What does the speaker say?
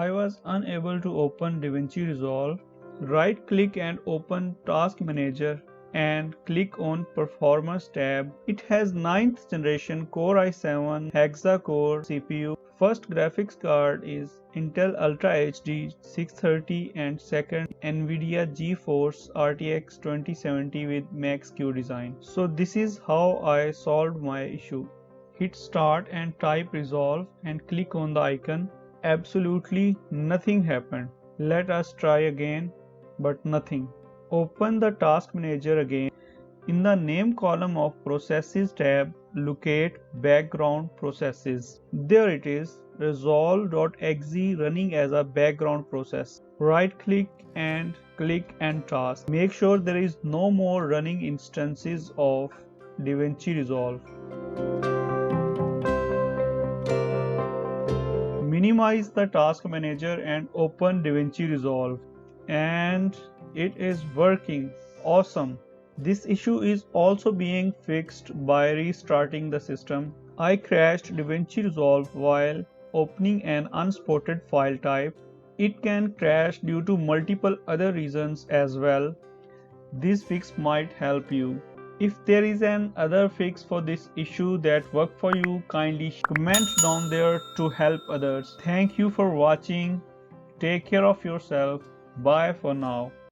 I was unable to open DaVinci Resolve. Right click and open Task Manager and click on Performance tab. It has 9th generation Core i7 hexa-core CPU. First graphics card is Intel Ultra HD 630 and second NVIDIA GeForce RTX 2070 with Max-Q design. So this is how I solved my issue. Hit start and type resolve and click on the icon. Absolutely nothing happened. Let us try again, but nothing. Open the task manager again. In the name column of processes tab, locate background processes. There it is, resolve.exe running as a background process. Right click and click end task. Make sure there is no more running instances of DaVinci Resolve. Minimize the task manager and open DaVinci Resolve. And it is working. Awesome. This issue is also being fixed by restarting the system. I crashed DaVinci Resolve while opening an unsuported file type. It can crash due to multiple other reasons as well. This fix might help you. If there is an other fix for this issue that work for you, kindly comment down there to help others. Thank you for watching. Take care of yourself. Bye for now.